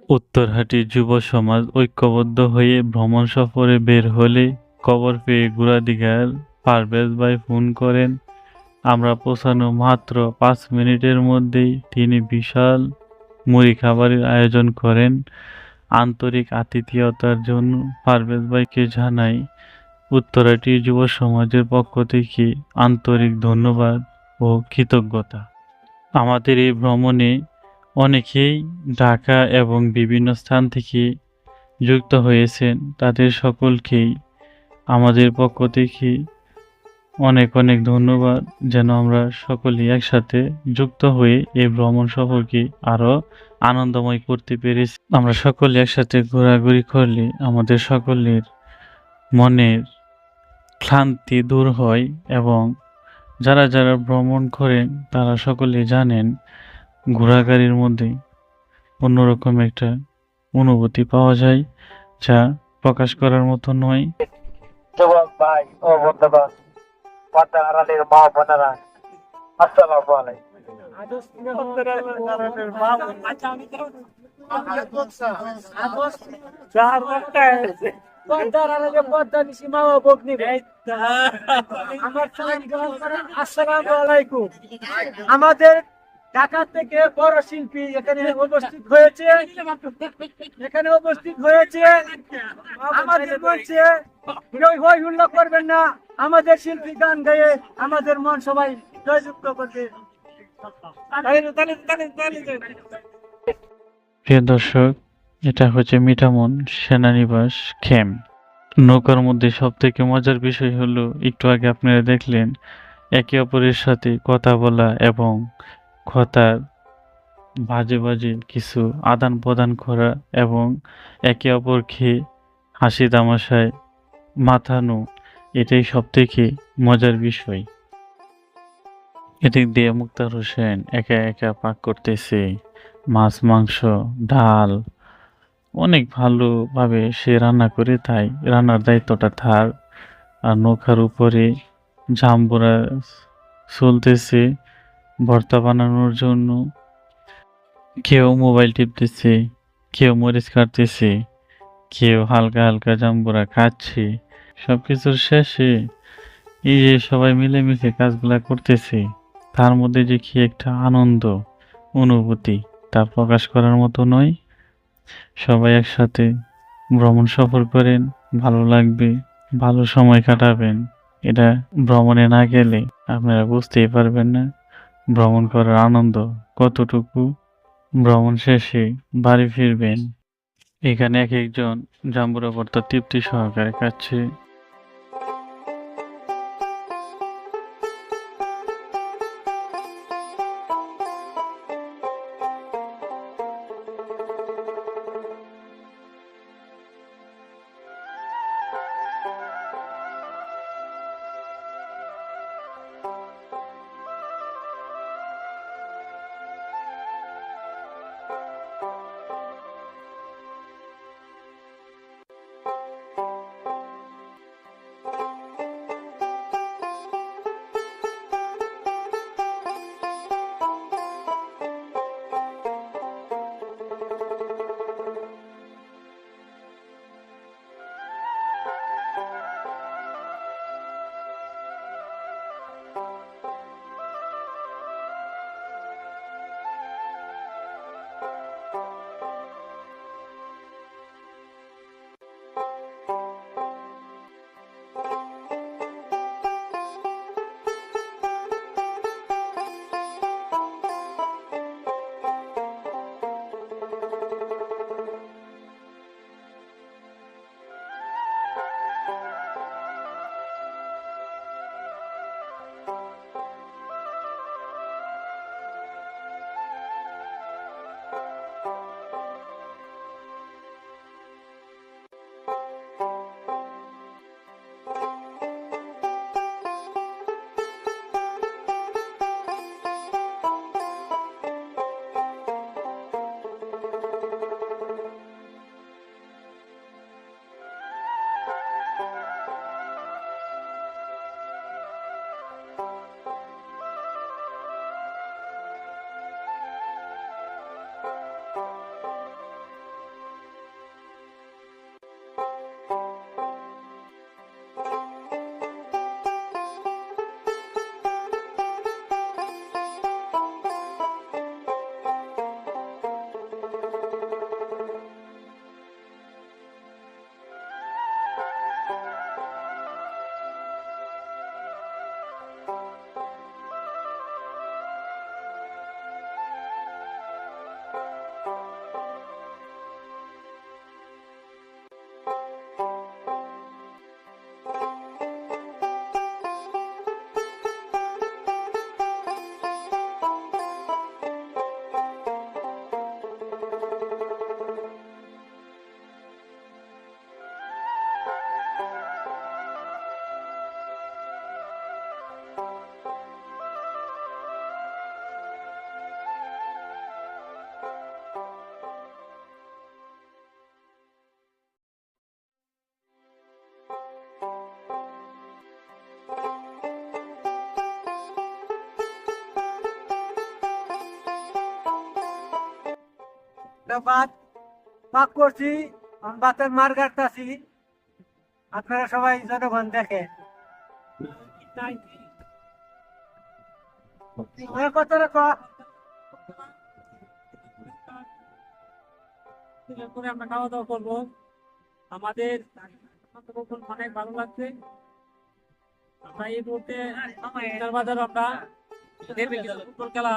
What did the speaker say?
উত্তরহাটি যুব সমাজ ঐক্যবদ্ধ হয়ে ভ্রমণ সফরে বের হলে খবর পেয়ে ঘোড়াদিঘার পারভেজ ভাই ফোন করেন। আমরা পৌঁছানো মাত্র 5 মিনিটের মধ্যেই তিনি বিশাল মুড়ি খাবারের আয়োজন করেন। আন্তরিক আতিথেয়তার জন্য পারভেজ ভাইকে জানাই উত্তরাটি যুব সমাজের পক্ষ থেকে আন্তরিক ধন্যবাদ ও কৃতজ্ঞতা। আমাদের এই ভ্রমণে অনেকেই ঢাকা এবং বিভিন্ন স্থান থেকে যুক্ত হয়েছেন। তাদের সকলকেই আমাদের পক্ষ থেকে অনেক অনেক ধন্যবাদ, যেন আমরা সকলেই একসাথে যুক্ত হয়ে এই ভ্রমণ সফরকে আরো আনন্দময় করতে পেরেছি। আমরা সকলে একসাথে ঘোরাঘুরি করলে আমাদের সকলের মনের ক্লান্তি দূর হয় এবং যারা যারা ভ্রমণ করেন তারা সকলে জানেন ঘোড়াগাড়ির মধ্যে অন্যরকম একটা অনুভূতি পাওয়া যায়, যা প্রকাশ করার মতো নয়। যুবক ভাই ও বন্ধুগণ, পর্দার আড়ালের মা বোনেরা, আসসালামু আলাইকুম। পর্দার আড়ালে পর্দা নিশি মা ও ভগ্নী, আমার সালাম গ্রহণ করেন। আসসালামু আলাইকুম। আমাদের ঢাকা থেকে বড় শিল্পী এখানে উপস্থিত হয়েছে। আমাদের বলছে কেউ হই হুল্লা করবেন না, আমাদের শিল্পী গান গায়ে আমাদের মন সবাই জয়যুক্ত করবে। প্রিয় দর্শক, এটা হচ্ছে মিঠামন সেনানিবাস ক্যাম্প। নৌকার মধ্যে সব থেকে মজার বিষয় হলো একটু আগে আপনারা দেখলেন একে অপরের সাথে কথা বলা এবং কথার বাজে বাজে কিছু আদান প্রদান করা এবং একে অপরকে হাসি তামাশায় মাথানো, এটাই সব থেকে মজার বিষয়। এদিক দিয়ে মুক্তার হোসেন একা একা পাক করতেছে মাছ, মাংস, ডাল। অনেক ভালোভাবে সে রান্না করে, তাই রান্নার দায়িত্বটা তার। আর নৌকার উপরে জাম্বুরা চলতেছে ভর্তা বানানোর জন্য। কেউ মোবাইল টিপতেছে, কেউ মরিচ কাটতেছে, কেউ হালকা হালকা জাম্বুরা খাচ্ছে। সবকিছুর শেষে এই যে সবাই মিলেমিশে কাজগুলা করতেছে, তার মধ্যে যে কি একটা আনন্দ অনুভূতি, তা প্রকাশ করার মতো নয়। সবাই একসাথে ভ্রমণ সফর করেন, ভালো লাগবে, ভালো সময় কাটাবেন। এটা ভ্রমণে না গেলে আপনারা বুঝতেই পারবেন না ভ্রমণ করার আনন্দ কতটুকু। ভ্রমণ শেষে বাড়ি ফিরবেন, এখানে এক একজন জাম্বুরা ভর্তা তৃপ্তি সহকারে খাচ্ছে। এটা ভাত পাক করছি, আমি ভাতের মার কাটতাছি, আপনারা সবাই জনগণ দেখেন। কথাটা করে আমরা খাওয়া দাওয়া করবো। আমাদের অনেক ভালো লাগছে। আমরা এই মুহূর্তে বাজার আমরা ফুটবল খেলা